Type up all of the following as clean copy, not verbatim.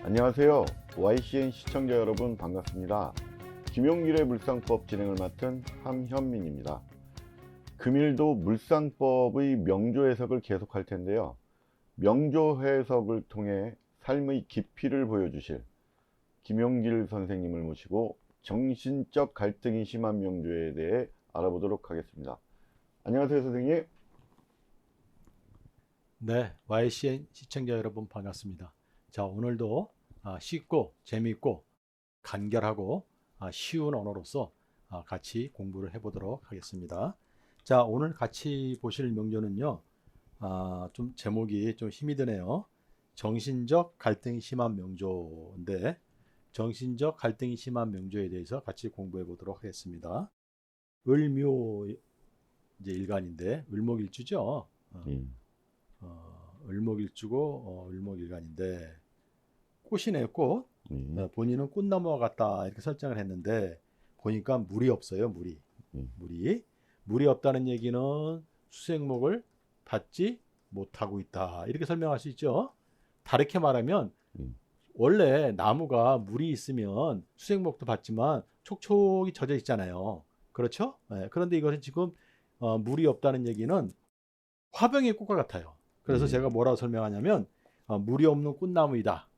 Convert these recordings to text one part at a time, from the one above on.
안녕하세요. YCN 시청자 여러분 반갑습니다. 김용길의 물상법 진행을 맡은 함현민입니다. 금일도 물상법의 명조 해석을 계속할 텐데요. 명조 해석을 통해 삶의 깊이를 보여주실 김용길 선생님을 모시고 정신적 갈등이 심한 명조에 대해 알아보도록 하겠습니다. 안녕하세요, 선생님. 네, YCN 시청자 여러분 반갑습니다. 자, 오늘도 쉽고 재미있고 간결하고 쉬운 언어로서 같이 공부를 해보도록 하겠습니다. 자, 오늘 같이 보실 명조는요, 좀 제목이 좀 힘이 드네요. 정신적 갈등이 심한 명조인데, 정신적 갈등이 심한 명조에 대해서 같이 공부해 보도록 하겠습니다. 을묘 이제 일간인데 을목일주죠. 을목일주고 을목일간인데 꽃이네요. 꽃. 본인은 꽃나무와 같다 이렇게 설정을 했는데 보니까 물이 없어요. 물이 없다는 얘기는 수생목을 받지 못하고 있다 이렇게 설명할 수 있죠. 다르게 말하면 원래 나무가 물이 있으면 수생목도 받지만 촉촉이 젖어 있잖아요. 그렇죠? 네, 그런데 이것은 지금 물이 없다는 얘기는 화병의 꽃과 같아요. 그래서 제가 뭐라고 설명하냐면 물이 없는 꽃나무이다.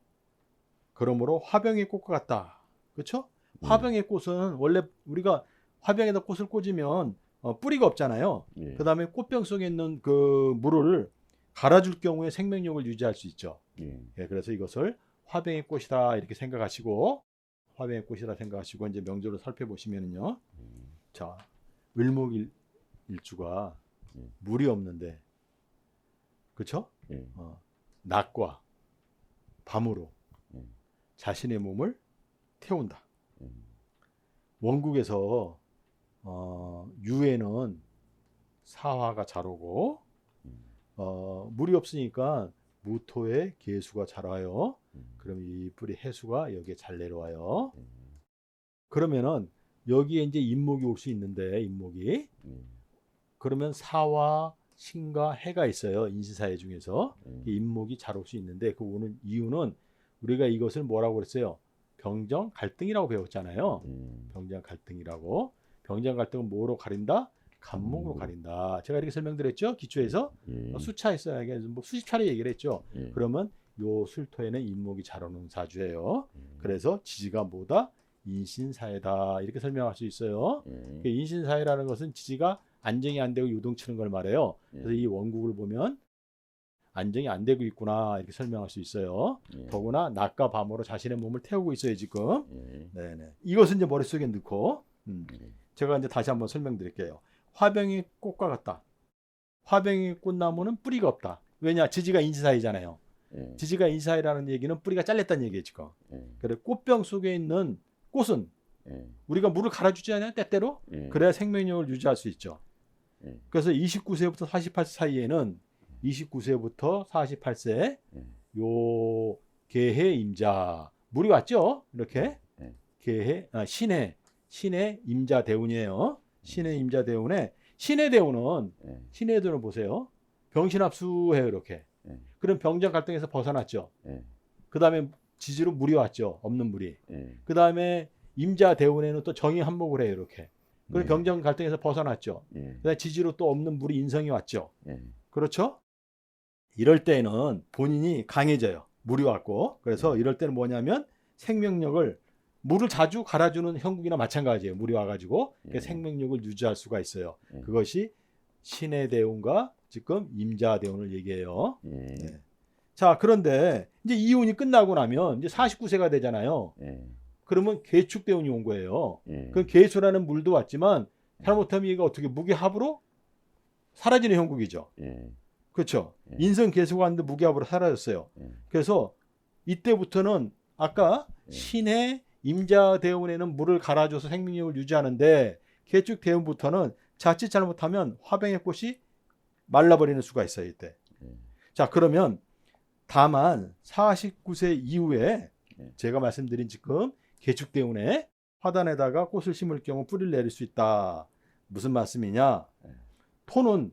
그러므로 화병의 꽃과 같다. 그렇죠? 화병의 꽃은 원래 우리가 화병에다 꽃을 꽂으면 뿌리가 없잖아요. 그 다음에 꽃병 속에 있는 그 물을 갈아줄 경우에 생명력을 유지할 수 있죠. 그래서 이것을 화병의 꽃이다 이렇게 생각하시고 화병의 꽃이다 생각하시고 이제 명조를 살펴보시면요. 자, 을목일주가 물이 없는데 그렇죠? 낮과 밤으로 자신의 몸을 태운다. 원국에서 유에는 사화가 자라고 물이 없으니까 무토에 개수가 자라요. 그럼 이 뿌리 해수가 여기에 잘 내려와요. 그러면은 여기에 이제 인목이 올 수 있는데 인목이 그러면 사화 신과 해가 있어요. 인신사회 중에서 인목이 잘 올 수 있는데 그 오는 이유는 우리가 이것을 뭐라고 그랬어요? 병정 갈등이라고 배웠잖아요. 병정 갈등이라고. 병정 갈등은 뭐로 가린다? 간목으로 가린다. 제가 이렇게 설명드렸죠. 기초에서 수차했어요. 뭐 수십 차례 얘기를 했죠. 그러면 요 술토에는 인목이 잘 오는 사주예요. 그래서 지지가 뭐다? 인신사회다 이렇게 설명할 수 있어요. 인신사회라는 것은 지지가 안정이 안 되고 요동치는 걸 말해요. 그래서 이 원국을 보면 안정이 안 되고 있구나 이렇게 설명할 수 있어요. 더구나 낮과 밤으로 자신의 몸을 태우고 있어요 지금. 네네. 이것은 이제 머릿속에 넣고 제가 이제 다시 한번 설명드릴게요. 화병이 꽃과 같다. 화병이 꽃나무는 뿌리가 없다. 왜냐? 지지가 인신사이잖아요. 지지가 인신사이라는 얘기는 뿌리가 잘렸다는 얘기예요 지금. 그래 꽃병 속에 있는 꽃은 우리가 물을 갈아주지 않아요 때때로? 그래야 생명력을 유지할 수 있죠. 그래서 29세부터 48세 사이에는 29세부터 48세 요 계해 임자 물이 왔죠 이렇게 계해 신의 임자 대운이에요. 신의 임자 대운에 신의 대운은 보세요 병신합수해요 이렇게. 그럼 병정 갈등에서 벗어났죠. 그 다음에 지지로 물이 왔죠. 없는 물이. 그 다음에 임자 대운에는 또 정이 한목을 해요 이렇게. 그리고 병정 갈등에서 벗어났죠. 그다음에 지지로 또 없는 물이 인성이 왔죠. 그렇죠? 이럴 때는 본인이 강해져요. 물이 왔고. 그래서 이럴 때는 뭐냐면 생명력을 물을 자주 갈아주는 형국이나 마찬가지예요. 물이 와가지고 생명력을 유지할 수가 있어요. 그것이 신의 대운과 지금 임자 대운을 얘기해요. 자, 그런데 이제 이운이 끝나고 나면 이제 49세가 되잖아요. 그러면 계축 대운이 온 거예요. 그 계수라는 물도 왔지만 잘못하면 얘가 어떻게 무게합으로 사라지는 형국이죠. 그렇죠. 인성 계수가 왔는데 무게합으로 사라졌어요. 그래서 이때부터는 아까 신의 임자 대운에는 물을 갈아줘서 생명력을 유지하는데 계축 대운부터는 자칫 잘못하면 화병의 꽃이 말라버리는 수가 있어요. 이때. 자, 그러면 다만 49세 이후에 제가 말씀드린 지금 계축 대운에 화단에다가 꽃을 심을 경우 뿌리를 내릴 수 있다. 무슨 말씀이냐? 토는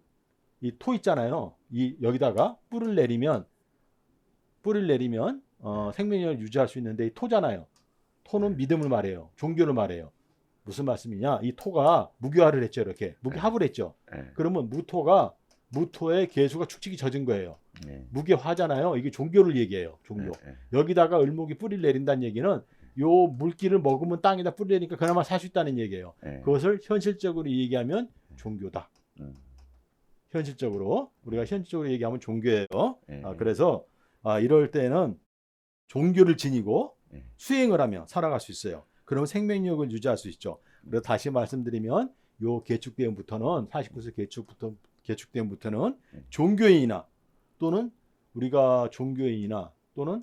이 토 있잖아요. 이 여기다가 뿌리를 내리면 생명력을 유지할 수 있는데 이 토잖아요. 토는 믿음을 말해요. 종교를 말해요. 무슨 말씀이냐? 이 토가 무교화를 했죠. 이렇게 무교합을 했죠. 그러면 무토의 계수가 축직이 젖은 거예요. 무교화잖아요. 이게 종교를 얘기해요. 종교. 여기다가 을목이 뿌리를 내린다는 얘기는 요 물기를 먹으면 땅에다 뿌리 내리니까 그나마 살 수 있다는 얘기예요. 그것을 현실적으로 얘기하면 종교다. 현실적으로 우리가 현실적으로 얘기하면 종교예요. 그래서 이럴 때는 종교를 지니고 수행을 하며 살아갈 수 있어요. 그러면 생명력을 유지할 수 있죠. 그래서 다시 말씀드리면 요 개축대운부터는 49세 개축대운부터는 종교인이나 또는 우리가 종교인이나 또는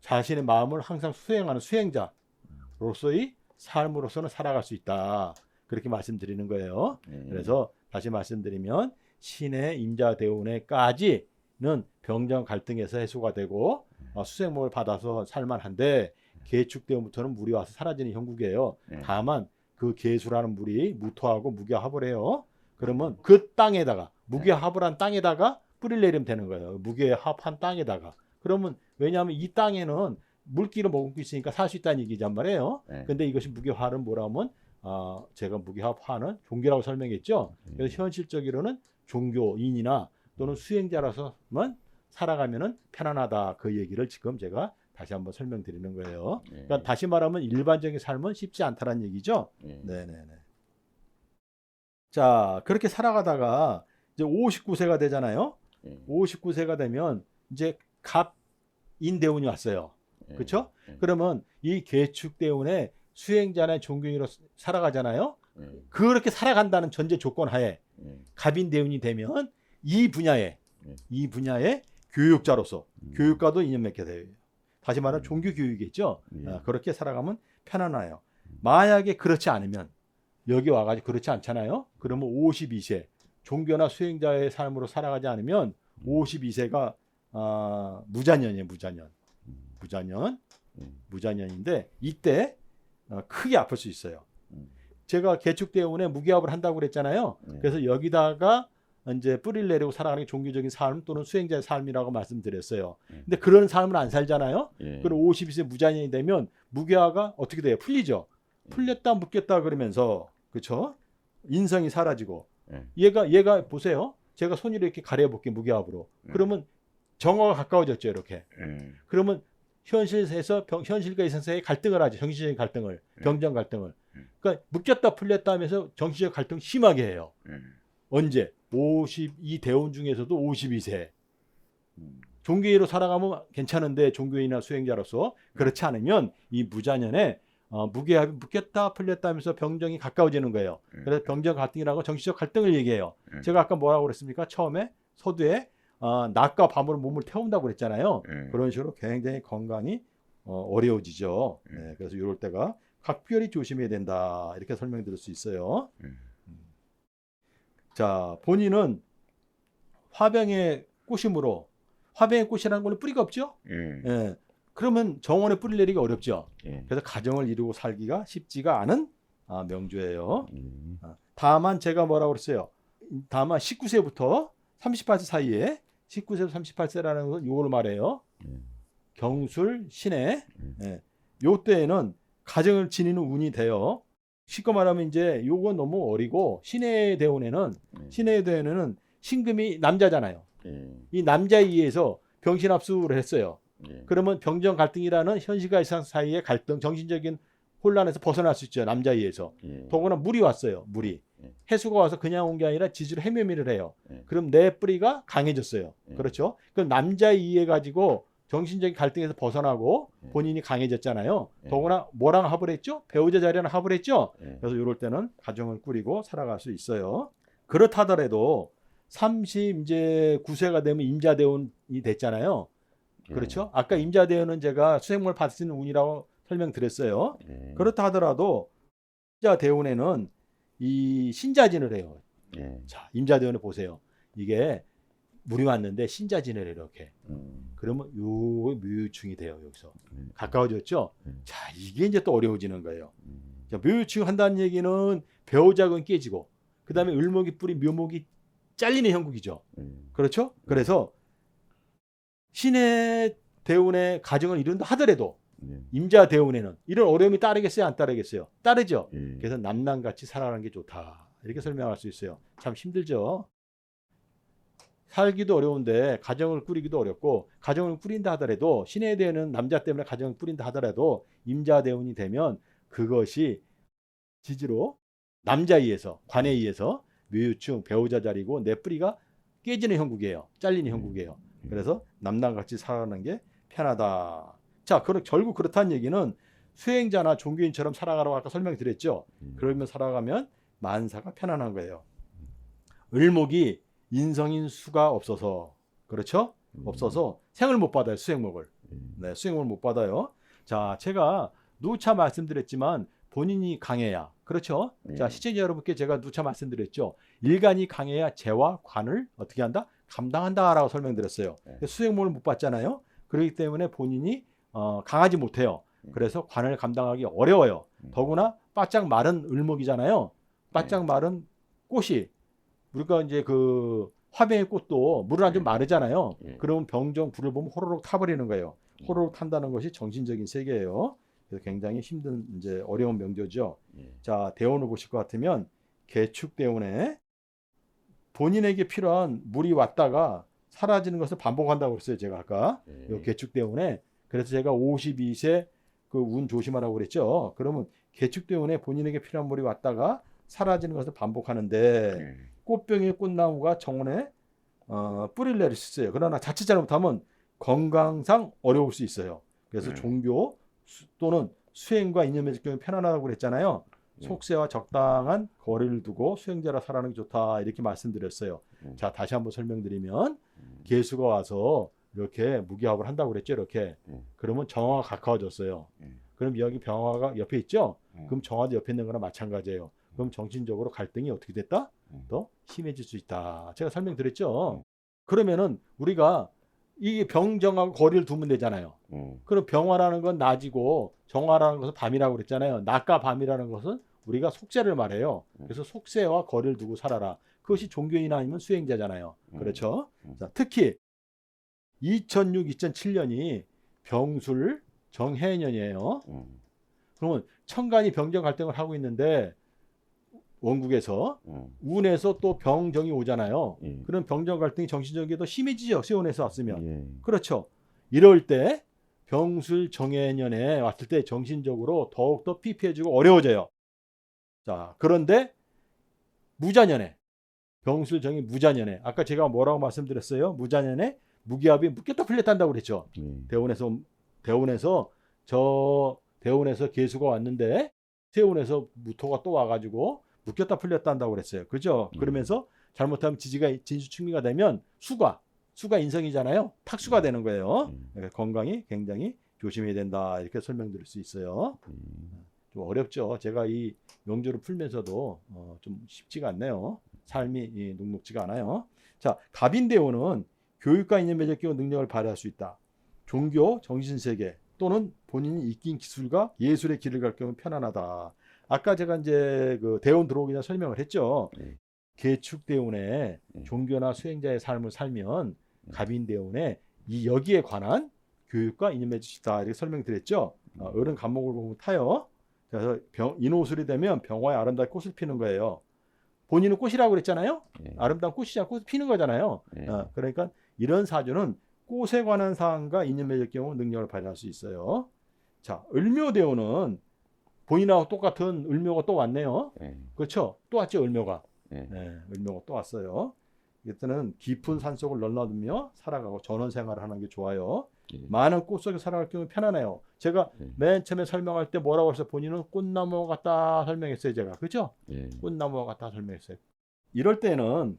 자신의 마음을 항상 수행하는 수행자로서의 삶으로서는 살아갈 수 있다. 그렇게 말씀드리는 거예요. 그래서 다시 말씀드리면 신의 임자대운에까지는 병정 갈등에서 해소가 되고 수생목을 받아서 살만한데 개축대운부터는 물이 와서 사라지는 형국이에요. 다만 그 개수라는 물이 무토하고 무교합을 해요. 그러면 그 땅에다가 무교합을 한 땅에다가 뿌리를 내리면 되는 거예요. 무교합한 땅에다가. 그러면 왜냐하면 이 땅에는 물기를 머금고 있으니까 살 수 있다는 얘기란 말이에요. 근데 이것이 무교화는 뭐라 하면 제가 무교합화는 종교라고 설명했죠. 그래서 현실적으로는 종교인이나 또는 수행자라서만 살아가면은 편안하다. 그 얘기를 지금 제가 다시 한번 설명드리는 거예요. 그러니까 다시 말하면 일반적인 삶은 쉽지 않다는 얘기죠. 네네네. 자, 그렇게 살아가다가 이제 59세가 되잖아요. 59세가 되면 이제 갑인대운이 왔어요. 그렇죠? 그러면 이 개축대운에 수행자나 종교인으로 살아가잖아요. 그렇게 살아간다는 전제 조건 하에 갑인대운이 되면 이 분야에 교육자로서 교육과도 인연 맺게 돼요. 다시 말하면 종교교육이겠죠. 그렇게 살아가면 편안해요. 만약에 그렇지 않으면 여기 와가지고 그렇지 않잖아요. 그러면 52세 종교나 수행자의 삶으로 살아가지 않으면 52세가 무자년이에요. 무자년인데 이때 크게 아플 수 있어요. 제가 개축대운에 무기합을 한다고 그랬잖아요. 그래서 여기다가 이제 뿌리를 내리고 살아가는 게 종교적인 삶 또는 수행자의 삶이라고 말씀드렸어요. 근데 그런 삶을 안 살잖아요. 그럼 52세 무자년이 되면 무기화가 어떻게 돼요? 풀리죠. 풀렸다 묶였다 그러면서 그렇죠? 인성이 사라지고 얘가 보세요. 제가 손으로 이렇게 가려볼게 무기합으로. 그러면 정화가 가까워졌죠. 이렇게. 그러면 현실에서 현실과 이성사의 갈등을 하죠. 정신적인 갈등을, 병정 갈등을. 그러니까 묶였다 풀렸다 하면서 정신적 갈등 심하게 해요. 언제? 52대운 중에서도 52세. 종교인으로 살아가면 괜찮은데 종교인이나 수행자로서 그렇지 않으면 이 무자년에 무게합이 묶였다 풀렸다 하면서 병정이 가까워지는 거예요. 그래서 병정 갈등이라고 정신적 갈등을 얘기해요. 제가 아까 뭐라고 그랬습니까? 처음에 서두에 낮과 밤으로 몸을 태운다고 그랬잖아요. 그런 식으로 굉장히 건강이 어려워지죠. 그래서 이럴 때가 각별히 조심해야 된다. 이렇게 설명드릴 수 있어요. 자, 본인은 화병의 꽃이므로 화병의 꽃이라는 거는 뿌리가 없죠. 그러면 정원에 뿌리 내리기 어렵죠. 그래서 가정을 이루고 살기가 쉽지가 않은 명주예요. 다만 제가 뭐라고 그랬어요. 다만 19세부터 38세 사이에 19세부터 38세라는 건 이걸 말해요. 경술, 신해. 요 때에는 가정을 지니는 운이 돼요. 쉽게 말하면 이제 요건 너무 어리고 신해 대운에는 신금이 남자잖아요. 이 남자에 의해서 병신합수를 했어요. 그러면 병정 갈등이라는 현실과 이상 사이의 갈등, 정신적인 혼란에서 벗어날 수 있죠. 남자에 의해서. 더구나 물이 왔어요. 물이. 해수가 와서 그냥 온 게 아니라 지지로 헤매미를 해요. 그럼 내 뿌리가 강해졌어요. 그렇죠? 그럼 남자에 의해 가지고 정신적인 갈등에서 벗어나고 본인이 강해졌잖아요. 더구나 뭐랑 합을 했죠? 배우자 자리랑 합을 했죠? 그래서 이럴 때는 가정을 꾸리고 살아갈 수 있어요. 그렇다더라도 39세가 되면 임자대운이 됐잖아요. 그렇죠? 아까 임자대운은 제가 수생물 받을 수 있는 운이라고 설명드렸어요. 그렇다 하더라도 임자대운에는 이 신자진을 해요. 자, 임자대운에 보세요. 이게 물이 왔는데 신자진을 이렇게. 그러면 요 묘유충이 돼요. 여기서. 가까워졌죠? 자, 이게 이제 또 어려워지는 거예요. 자, 묘유충 한다는 얘기는 배우자근 깨지고 그 다음에 을목이 뿌리 묘목이 잘리는 형국이죠. 그렇죠? 그래서 신의 대운의 가정을 이룬다 하더라도 예. 임자 대운에는 이런 어려움이 따르겠어요, 안 따르겠어요? 따르죠. 예. 그래서 남남같이 살아가는 게 좋다. 이렇게 설명할 수 있어요. 참 힘들죠. 살기도 어려운데 가정을 꾸리기도 어렵고, 가정을 꾸린다 하더라도 신에 대해는 남자 때문에 가정을 꾸린다 하더라도 임자 대운이 되면 그것이 지지로 남자에 의해서, 관에 의해서 묘유충 배우자 자리고 내 뿌리가 깨지는 형국이에요. 잘리는 형국이에요. 그래서 남남같이 살아가는 게 편하다. 자, 결국 그렇다는 얘기는 수행자나 종교인처럼 살아가라고 아까 설명드렸죠. 그러면 살아가면 만사가 편안한 거예요. 을목이 인성인 수가 없어서, 그렇죠? 없어서 생을 못 받아요. 수행목을. 네, 수행목을 못 받아요. 자, 제가 누차 말씀드렸지만 본인이 강해야, 그렇죠? 자, 시청자 여러분께 제가 누차 말씀드렸죠. 일간이 강해야 재와 관을 어떻게 한다? 감당한다라고 설명드렸어요. 수행목을 못 받잖아요. 그렇기 때문에 본인이 강하지 못해요. 그래서 관을 감당하기 어려워요. 더구나 바짝 마른 을목이잖아요. 바짝 마른 꽃이, 우리가 이제 그 화병의 꽃도 물을 안 좀 마르잖아요. 그러면 병정 불을 보면 호로록 타버리는 거예요. 호로록 탄다는 것이 정신적인 세계예요. 그래서 굉장히 힘든 이제 어려운 명조죠. 자, 대운을 보실 것 같으면 개축 대운에 본인에게 필요한 물이 왔다가 사라지는 것을 반복한다고 했어요. 제가 아까 이 개축 대운에. 그래서 제가 52세 그 운 조심하라고 그랬죠. 그러면 개축 대운에 본인에게 필요한 물이 왔다가 사라지는 것을 반복하는데 꽃병의 꽃나무가 정원에 뿌리를 내릴 수 있어요. 그러나 자칫 잘못하면 건강상 어려울 수 있어요. 그래서 종교 또는 수행과 인연 맺을 경우 편안하다고 그랬잖아요. 속세와 적당한 거리를 두고 수행자라 살아가는 게 좋다 이렇게 말씀드렸어요. 자, 다시 한번 설명드리면 개수가 와서 이렇게 무기합을 한다고 그랬죠. 이렇게. 그러면 정화가 가까워졌어요. 그럼 여기 병화가 옆에 있죠. 그럼 정화도 옆에 있는 거나 마찬가지예요. 그럼 정신적으로 갈등이 어떻게 됐다? 더 심해질 수 있다. 제가 설명드렸죠. 그러면은 우리가 이 병정하고 거리를 두면 되잖아요. 그럼 병화라는 건 낮이고 정화라는 것은 밤이라고 그랬잖아요. 낮과 밤이라는 것은 우리가 속세를 말해요. 그래서 속세와 거리를 두고 살아라. 그것이 종교인 아니면 수행자잖아요. 그렇죠? 자, 특히 2006, 2007년이 병술 정해년이에요. 그러면 천간이 병정 갈등을 하고 있는데 원국에서 운에서 또 병정이 오잖아요. 그럼 병정 갈등이 정신적이 더 심해지죠. 세운에서 왔으면. 그렇죠. 이럴 때 병술 정해년에 왔을 때 정신적으로 더욱더 피폐해지고 어려워져요. 자, 그런데 무자년에, 병술 정이 무자년에, 아까 제가 뭐라고 말씀드렸어요? 무자년에 무기합이 묶였다 풀렸다 한다고 그랬죠. 대운에서 개수가 왔는데 세운에서 무토가 또 와가지고 묶였다 풀렸다 한다고 그랬어요. 그죠? 그러면서 잘못하면 진수충미가 되면 수가 인성이잖아요. 탁수가 되는 거예요. 그러니까 건강이 굉장히 조심해야 된다 이렇게 설명드릴 수 있어요. 좀 어렵죠. 제가 이 명조를 풀면서도 좀 쉽지가 않네요. 삶이 녹록지가 않아요. 자, 갑인대운은 교육과 인연 맺을 경우 능력을 발휘할 수 있다. 종교, 정신세계 또는 본인이 익힌 기술과 예술의 길을 갈 경우 편안하다. 아까 제가 이제 그 대운 들어오기 전에 설명을 했죠. 개축 대운에 종교나 수행자의 삶을 살면 갑인 대운에 이 여기에 관한 교육과 인연 맺을 수 있다. 이렇게 설명드렸죠. 어른 간목을 보면 타요. 그래서 인호술이 되면 병화에 아름답게 꽃을 피는 거예요. 본인은 꽃이라고 그랬잖아요. 아름다운 꽃이잖아. 꽃을 피는 거잖아요. 그러니까 이런 사주는 꽃에 관한 사항과 인연 맺을 경우 능력을 발휘할 수 있어요. 자, 을묘대운은 본인하고 똑같은 을묘가 또 왔네요. 그렇죠? 또 왔죠, 을묘가. 을묘가 또 왔어요. 이때는 깊은 산속을 널널하며 살아가고 전원 생활을 하는 게 좋아요. 많은 꽃 속에 살아갈 경우 편안해요. 제가 맨 처음에 설명할 때 뭐라고 해서 본인은 꽃나무 같다 설명했어요. 제가. 그렇죠? 꽃나무 같다 설명했어요. 이럴 때는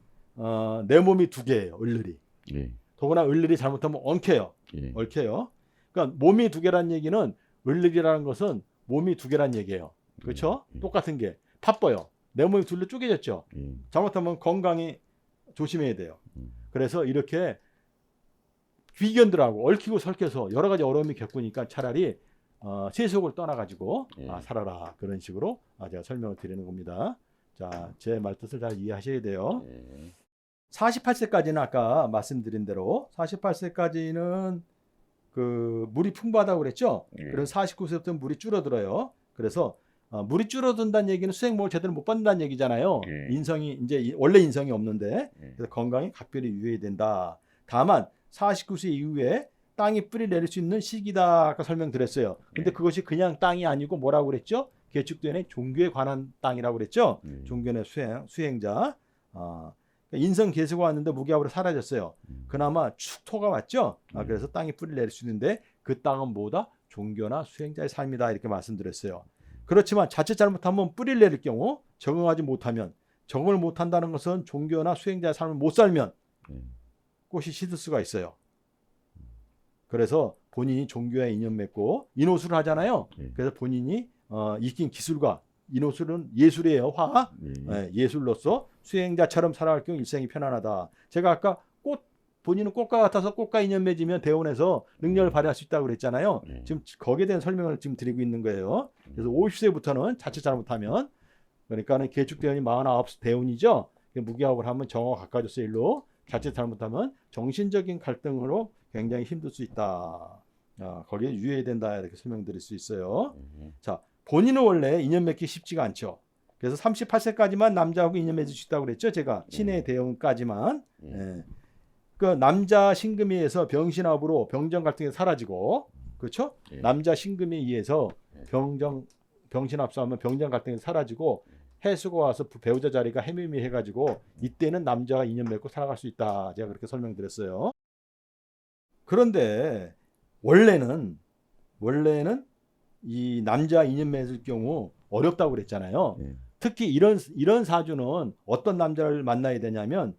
내 몸이 두 개예요. 을들이. 더구나 을들이 잘못하면 엉켜요. 얽혀요. 그러니까 몸이 두 개란 얘기는 을들이라는 것은 몸이 두 개란 얘기예요. 그렇죠? 똑같은 게 바빠요. 내 몸이 둘로 쪼개졌죠. 잘못하면 건강이 조심해야 돼요. 그래서 이렇게 귀견들하고 얽히고 설켜서 여러 가지 어려움이 겪으니까 차라리 세속을 떠나가지고 살아라. 그런 식으로 제가 설명을 드리는 겁니다. 자, 제 말뜻을 잘 이해하셔야 돼요. 48세까지는 아까 말씀드린 대로 48세까지는 그 물이 풍부하다고 그랬죠. 예. 그래서 49세부터 물이 줄어들어요. 그래서 물이 줄어든다는 얘기는 수액목을 제대로 못 받는다는 얘기잖아요. 예. 인성이 이제 원래 인성이 없는데 예. 그래서 건강에 각별히 유의해야 된다. 다만 49세 이후에 땅이 뿌리 내릴 수 있는 시기다 아까 설명드렸어요. 근데 예. 그것이 그냥 땅이 아니고 뭐라고 그랬죠? 개축되는 종교에 관한 땅이라고 그랬죠. 종교의 수행자. 인성 개수가 왔는데 무기압으로 사라졌어요. 그나마 축토가 왔죠. 그래서 땅이 뿌리 내릴 수 있는데 그 땅은 뭐다? 종교나 수행자의 삶이다 이렇게 말씀드렸어요. 그렇지만 자칫 잘못하면 뿌리를 내릴 경우 적응하지 못하면 적응을 못한다는 것은 종교나 수행자의 삶을 못 살면 꽃이 시들 수가 있어요. 그래서 본인이 종교에 인연 맺고 인호술을 하잖아요. 그래서 본인이 익힌 기술과 인호술은 예술이에요. 화학 예술로서 수행자처럼 살아갈 경우 일생이 편안하다. 제가 아까 본인은 꽃과 같아서 꽃과 인연 맺으면 대원에서 능력을 발휘할 수 있다고 그랬잖아요. 지금 거기에 대한 설명을 지금 드리고 있는 거예요. 그래서 50세부터는 자칫 잘못하면 그러니까는 개축대원이 49 대운이죠. 무기압을 하면 정화가 가까워져서 일로 자칫 잘못하면 정신적인 갈등으로 굉장히 힘들 수 있다. 거기에 유의해야 된다 이렇게 설명드릴 수 있어요. 자, 본인은 원래 인연 맺기 쉽지가 않죠. 그래서 38세까지만 남자하고 인연 맺을 수 있다고 그랬죠. 제가 신의 대운까지만. 그 남자 신금에 의해서 병신합으로 병정 갈등이 사라지고, 그렇죠? 남자 신금에 의해서 병신합 싸우면 병정 갈등이 사라지고 해수가 와서 배우자 자리가 해미미해가지고 이때는 남자가 인연 맺고 살아갈 수 있다. 제가 그렇게 설명드렸어요. 그런데 원래는 이 남자 인연 맺을 경우 어렵다고 그랬잖아요. 특히 이런 사주는 어떤 남자를 만나야 되냐면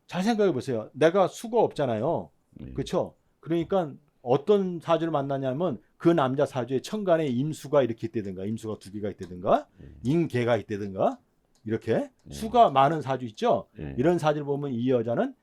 잘 생각해 보세요. 내가 수가 없잖아요. 그렇죠? 그러니까 어떤 사주를 만나냐면 그 남자 사주의 천간에 임수가 이렇게 있다든가 임수가 2개가 있다든가 임계가 있다든가 이렇게 수가 많은 사주 있죠? 이런 사주를 보면 이 여자는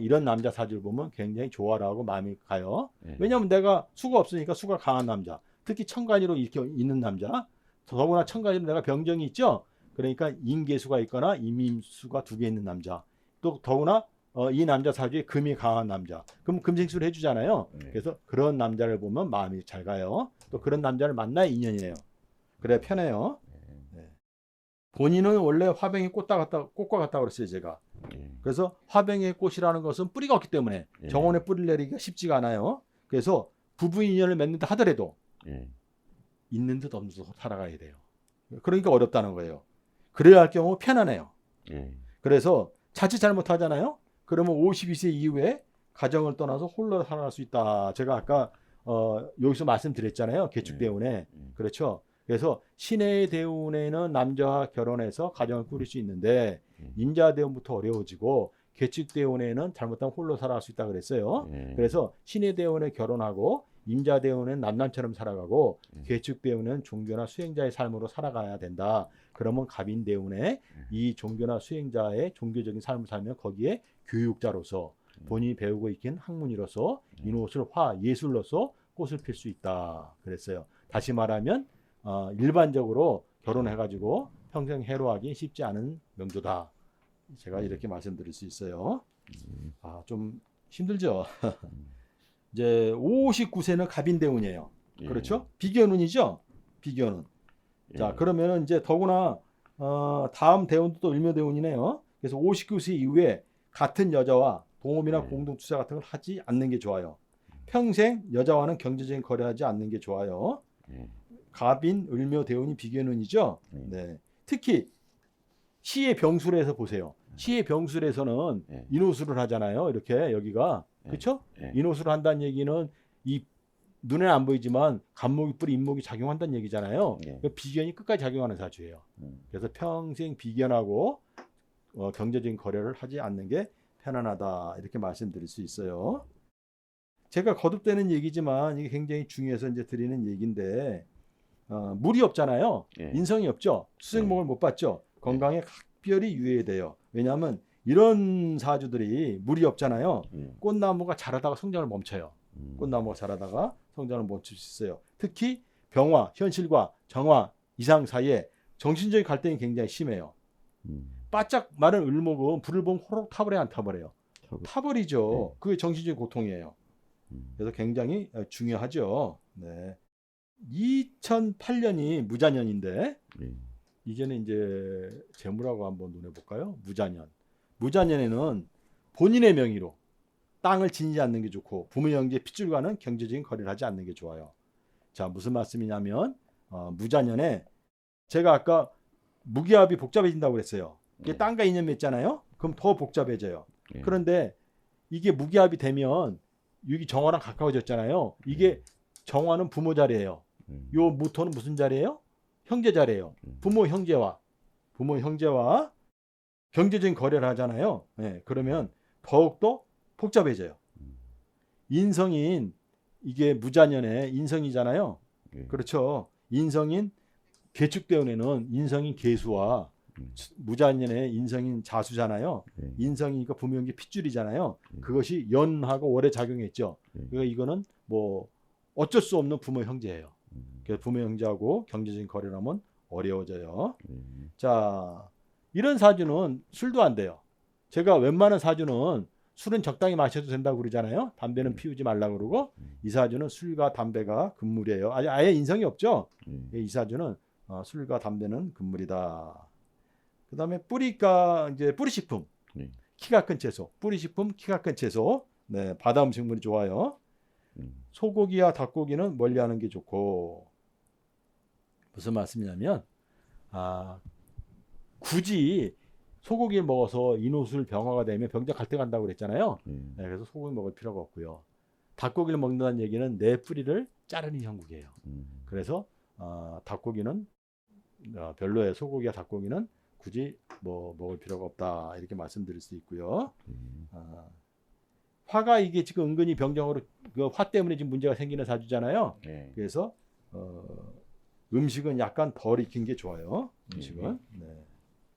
이런 남자 사주를 보면 굉장히 좋아라고 마음이 가요. 왜냐하면 내가 수가 없으니까 수가 강한 남자. 특히 천간이로 이렇게 있는 남자. 더구나 천간이로 내가 병정이 있죠? 그러니까 임계수가 있거나 임임수가 2개 있는 남자. 또 더구나 이 남자 사주에 금이 강한 남자. 그럼 금생수를 해주잖아요. 그래서 그런 남자를 보면 마음이 잘 가요. 또 그런 남자를 만나야 인연이에요. 그래 편해요. 본인은 원래 화병이 꽃과 같다 그랬어요 제가. 그래서 화병의 꽃이라는 것은 뿌리가 없기 때문에 정원에 뿌리를 내리기가 쉽지가 않아요. 그래서 부부 인연을 맺는다 하더라도 있는 듯 없는 듯 살아가야 돼요. 그러니까 어렵다는 거예요. 그래야 할 경우 편안해요. 그래서 자칫 잘못하잖아요. 그러면 52세 이후에 가정을 떠나서 홀로 살아갈 수 있다. 제가 아까 여기서 말씀드렸잖아요. 개축대운에. 그렇죠. 그래서 신의 대운에는 남자와 결혼해서 가정을 꾸릴 수 있는데 임자대운부터 어려워지고 개축대운에는 잘못하면 홀로 살아갈 수 있다 그랬어요. 그래서 신의 대운에 결혼하고 임자대운은 남남처럼 살아가고 개축대운은 종교나 수행자의 삶으로 살아가야 된다. 그러면 갑인대운에 이 종교나 수행자의 종교적인 삶을 살면 거기에 교육자로서 본인이 배우고 있긴 학문이로서 인호술, 화, 예술로서 꽃을 필 수 있다 그랬어요. 다시 말하면 일반적으로 결혼해가지고 평생 해로하기 쉽지 않은 명조다. 제가 이렇게 말씀드릴 수 있어요. 좀 힘들죠. 이제 59세는 갑인대운이에요. 그렇죠? 비견운이죠. 비견운. 자, 그러면은 이제 더구나 다음 대운도 또 을묘대운이네요. 그래서 59세 이후에 같은 여자와 동업이나 공동투자 같은 걸 하지 않는 게 좋아요. 평생 여자와는 경제적인 거래하지 않는 게 좋아요. 갑인, 을묘, 대운이 비견운이죠. 네. 특히 시의 병술에서 보세요. 시의 병술에서는 인호술을 하잖아요. 이렇게 여기가 그렇죠? 인호술을 한다는 얘기는 이 눈에 안 보이지만 간목이 뿌리 인목이 작용한다는 얘기잖아요. 비견이 끝까지 작용하는 사주예요. 그래서 평생 비견하고 경제적인 거래를 하지 않는 게 편안하다 이렇게 말씀드릴 수 있어요. 제가 거듭되는 얘기지만 이게 굉장히 중요해서 이제 드리는 얘기인데 물이 없잖아요. 인성이 없죠. 수생목을 못 받죠. 건강에 각별히 유의해야 돼요. 왜냐하면 이런 사주들이 물이 없잖아요. 꽃나무가 자라다가 성장을 멈춰요. 꽃나무가 자라다가 성장을 멈출 수 있어요. 특히 병화, 현실과 정화, 이상 사이에 정신적인 갈등이 굉장히 심해요. 바짝 마른 을목은 불을 보면 호록 타버려야 안 타버려요. 타버리죠. 그게 정신적인 고통이에요. 그래서 굉장히 중요하죠. 네. 2008년이 무자년인데 예. 이제는 이제 재물하고 한번 눈에 볼까요? 무자년. 무자년에는 본인의 명의로 땅을 지니지 않는 게 좋고 부모 형제 핏줄과는 경제적인 거래를 하지 않는 게 좋아요. 자, 무슨 말씀이냐면 무자년에 제가 아까 무기압이 복잡해진다고 그랬어요. 이게 네. 땅과 인연 맺잖아요. 그럼 더 복잡해져요. 예. 그런데 이게 무기압이 되면 여기 정화랑 가까워졌잖아요. 이게 정화는 부모 자리예요. 요 무토는 무슨 자리예요? 형제 자리예요. 부모 형제와 경제적인 거래를 하잖아요. 네, 그러면 더욱더 복잡해져요. 인성인 이게 무자년의 인성이잖아요. 예. 그렇죠. 인성인 계축대운에는 인성인 계수와 무자년의 인성인 자수잖아요. 예. 인성이니까 부모 형제 핏줄이잖아요. 그것이 연하고 월에 작용했죠. 그러니까 이거는 뭐 어쩔 수 없는 부모 형제예요. 그래서 부모 형제하고 경제적인 거래를 하면 어려워져요. 자, 이런 사주는 술도 안 돼요. 제가 웬만한 사주는 술은 적당히 마셔도 된다고 그러잖아요. 담배는 피우지 말라고 그러고 이 사주는 술과 담배가 금물이에요. 아예 인성이 없죠. 이 사주는 술과 담배는 금물이다. 그다음에 뿌리가 이제 뿌리식품, 키가 큰 채소, 뿌리식품, 키가 큰 채소. 네, 바다 음식물이 좋아요. 소고기와 닭고기는 멀리하는 게 좋고 무슨 말씀이냐면 굳이 소고기를 먹어서 인후술 병화가 되면 병자 갈등한다고 그랬잖아요. 네, 그래서 소고기 먹을 필요가 없고요. 닭고기를 먹는다는 얘기는 내 뿌리를 자르는 형국이에요. 그래서 닭고기는 별로예요. 소고기와 닭고기는 굳이 뭐 먹을 필요가 없다 이렇게 말씀드릴 수 있고요. 화가 이게 지금 은근히 병정으로 그 화 때문에 지금 문제가 생기는 사주잖아요. 그래서 음식은 약간 덜 익힌 게 좋아요. 음식은. 네.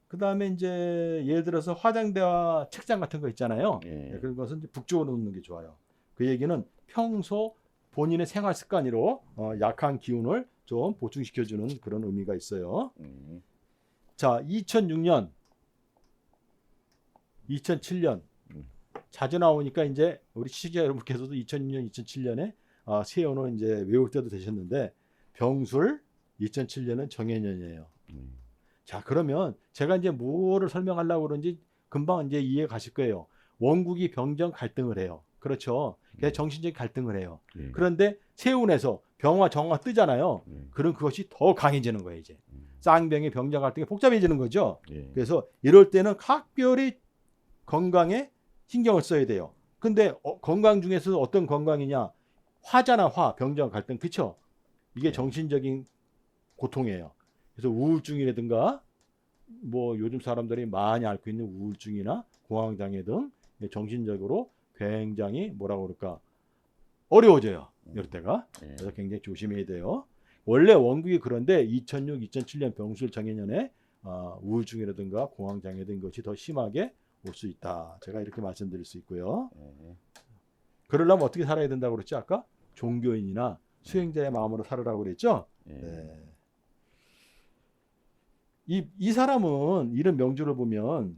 그 다음에 이제 예를 들어서 화장대와 책장 같은 거 있잖아요. 네, 그런 것은 이제 북쪽으로 놓는 게 좋아요. 그 얘기는 평소 본인의 생활 습관으로 약한 기운을 좀 보충시켜주는 그런 의미가 있어요. 자, 2006년, 2007년 자주 나오니까 이제 우리 시청자 여러분께서도 2006년, 2007년에 세연을 이제 외울 때도 되셨는데 병술 2007년은 정해년이에요. 자, 그러면 제가 이제 뭐를 설명하려고 그런지 금방 이제 이해 가실 거예요. 원국이 병정 갈등을 해요. 그렇죠. 그래서 정신적인 갈등을 해요. 그런데 세운에서 병화 정화 뜨잖아요. 그럼 그것이 더 강해지는 거예요. 이제 쌍병의 병정 갈등이 복잡해지는 거죠. 그래서 이럴 때는 각별히 건강에 신경을 써야 돼요. 근데 건강 중에서 어떤 건강이냐? 화잖아, 화, 병정 갈등, 그렇죠? 이게 정신적인 고통이에요. 그래서 우울증이라든가 뭐 요즘 사람들이 많이 앓고 있는 우울증이나 공황장애 등 정신적으로 굉장히 뭐라고 그럴까 어려워져요. 이럴 때가. 그래서 굉장히 조심해야 돼요. 원래 원국이 그런데 2006, 2007년 병술 정해년에 우울증이라든가 공황장애 등 것이 더 심하게 올 수 있다. 제가 이렇게 말씀드릴 수 있고요. 그러려면 어떻게 살아야 된다고 그랬지 아까? 종교인이나 수행자의 마음으로 살으라고 그랬죠. 네. 이 사람은 이런 명주를 보면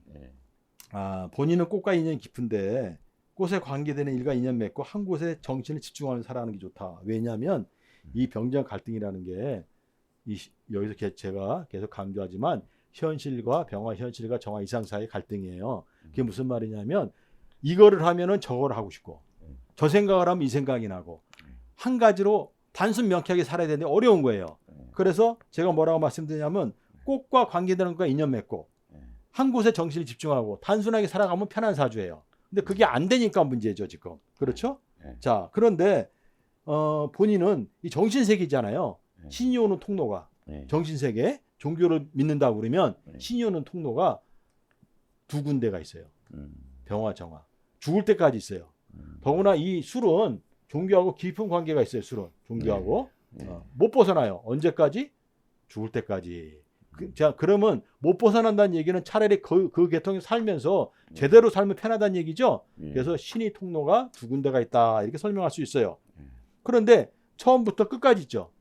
본인은 꽃과 인연이 깊은데 꽃에 관계되는 일과 인연 맺고 한 곳에 정신을 집중하는 살아가는 게 좋다. 왜냐하면 이 병정 갈등이라는 게 여기서 제가 계속 강조하지만 현실과 병화, 현실과 정화 이상 사이의 갈등이에요. 그게 무슨 말이냐면 이거를 하면은 저거를 하고 싶고 저 생각을 하면 이 생각이 나고 한 가지로 단순 명쾌하게 살아야 되는데 어려운 거예요. 그래서 제가 뭐라고 말씀드리냐면 꽃과 관계되는 것과 인연 맺고 한 곳에 정신을 집중하고 단순하게 살아가면 편한 사주예요. 근데 그게 안 되니까 문제죠 지금. 그렇죠? 자, 그런데 본인은 이 정신세계잖아요. 신이 오는 통로가 정신세계 종교를 믿는다고 그러면 신이 오는 통로가 두 군데가 있어요. 병화, 정화. 죽을 때까지 있어요. 더구나 이 술은 종교하고 깊은 관계가 있어요. 술은 종교하고 못 벗어나요. 언제까지? 죽을 때까지. 자, 그러면 못 벗어난다는 얘기는 차라리 그 계통에 살면서 제대로 살면 편하다는 얘기죠. 그래서 신의 통로가 두 군데가 있다 이렇게 설명할 수 있어요. 그런데 처음부터 끝까지 있죠.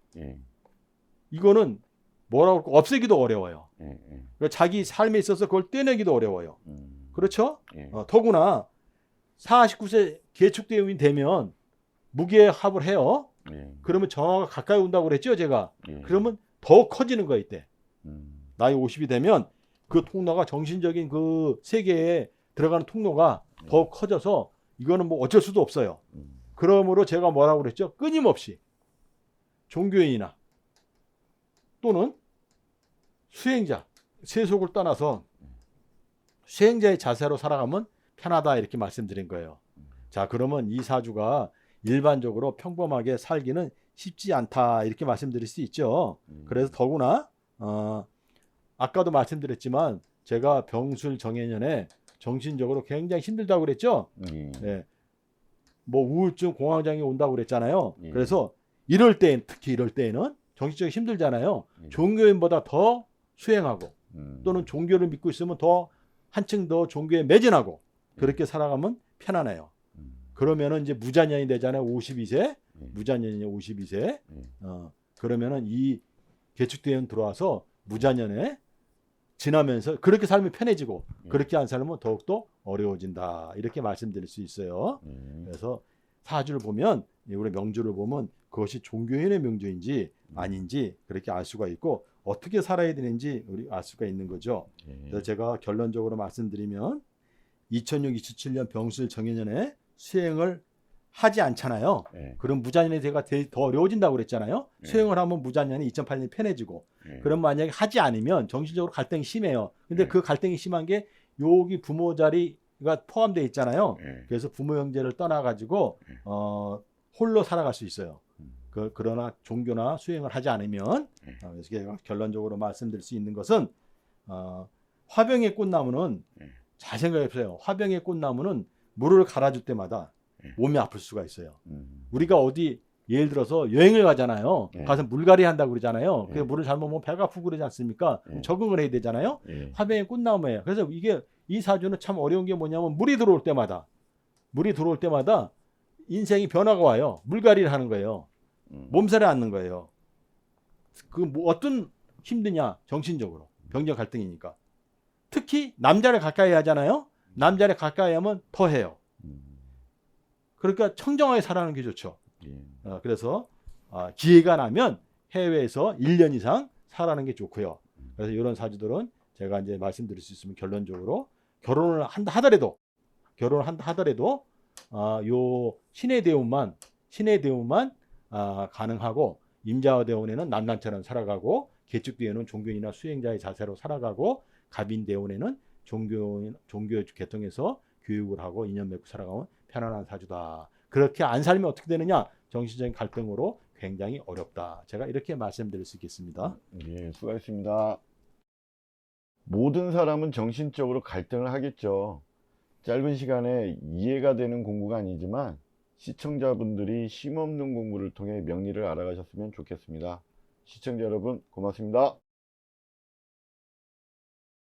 이거는 뭐라고 할까? 없애기도 어려워요. 그러니까 자기 삶에 있어서 그걸 떼내기도 어려워요. 그렇죠? 더구나 49세 계축대운이 되면 무게합을 해요. 예. 그러면 정화가 가까이 온다고 그랬죠, 제가. 예. 그러면 더 커지는 거야, 이때. 음. 나이 50이 되면 그 통로가 정신적인 그 세계에 들어가는 통로가 더 커져서 이거는 뭐 어쩔 수도 없어요. 그러므로 제가 뭐라고 그랬죠? 끊임없이 종교인이나 또는 수행자, 세속을 떠나서 수행자의 자세로 살아가면 편하다 이렇게 말씀드린 거예요. 자, 그러면 이 사주가 일반적으로 평범하게 살기는 쉽지 않다 이렇게 말씀드릴 수 있죠. 그래서 더구나 아까도 말씀드렸지만 제가 병술 정해년에 정신적으로 굉장히 힘들다고 그랬죠. 예. 뭐 우울증, 공황장애 온다고 그랬잖아요. 예. 그래서 이럴 때, 특히 이럴 때에는 정신적으로 힘들잖아요. 종교인보다 더 수행하고 또는 종교를 믿고 있으면 더 한층 더 종교에 매진하고 그렇게 살아가면 편안해요. 그러면은 이제 무자년이 되잖아요. 52세. 무자년이 52세. 그러면은 이 개축대연 들어와서 무자년에 지나면서 그렇게 살면 편해지고 그렇게 안 살면 더욱더 어려워진다. 이렇게 말씀드릴 수 있어요. 그래서 사주를 보면 우리 명주를 보면 그것이 종교인의 명주인지 아닌지 그렇게 알 수가 있고 어떻게 살아야 되는지 우리 알 수가 있는 거죠. 그래서 제가 결론적으로 말씀드리면 2006, 2007년 병술 정해년에 수행을 하지 않잖아요. 그럼 무자년이 더 어려워진다고 그랬잖아요. 수행을 하면 무자년이 2008년이 편해지고 그럼 만약에 하지 않으면 정신적으로 갈등이 심해요. 근데 그 갈등이 심한 게 여기 부모 자리가 포함되어 있잖아요. 그래서 부모 형제를 떠나가지고 홀로 살아갈 수 있어요. 그러나 종교나 수행을 하지 않으면 그래서 제가 결론적으로 말씀드릴 수 있는 것은 화병의 꽃나무는 잘 생각해보세요. 화병의 꽃나무는 물을 갈아줄 때마다 몸이 아플 수가 있어요. 우리가 어디 예를 들어서 여행을 가잖아요. 가서 물갈이 한다고 그러잖아요. 그 물을 잘못 먹으면 배가 아프고 그러지 않습니까? 적응을 해야 되잖아요. 화병의 꽃나무예요. 그래서 이 사주는 참 어려운 게 뭐냐면 물이 들어올 때마다 인생이 변화가 와요. 물갈이를 하는 거예요. 몸살에 앉는 거예요. 뭐 어떤 힘드냐? 정신적으로. 병적 갈등이니까. 특히 남자를 가까이 하잖아요. 남자를 가까이 하면 더 해요. 그러니까 청정하게 살아가는 게 좋죠. 그래서 기회가 나면 해외에서 1년 이상 살아가는 게 좋고요. 그래서 이런 사주들은 제가 이제 말씀드릴 수 있으면 결론적으로 결혼을 한다 하더라도 요 신의 대운만 가능하고 임자와 대운에는 남남처럼 살아가고 개축대운은 종교인이나 수행자의 자세로 살아가고 갑인대운에는 종교 계통에서 교육을 하고 인연 맺고 살아가면 편안한 사주다. 그렇게 안 살면 어떻게 되느냐? 정신적인 갈등으로 굉장히 어렵다. 제가 이렇게 말씀드릴 수 있겠습니다. 예, 수고하셨습니다. 모든 사람은 정신적으로 갈등을 하겠죠. 짧은 시간에 이해가 되는 공부가 아니지만 시청자분들이 쉼없는 공부를 통해 명리를 알아가셨으면 좋겠습니다. 시청자 여러분 고맙습니다.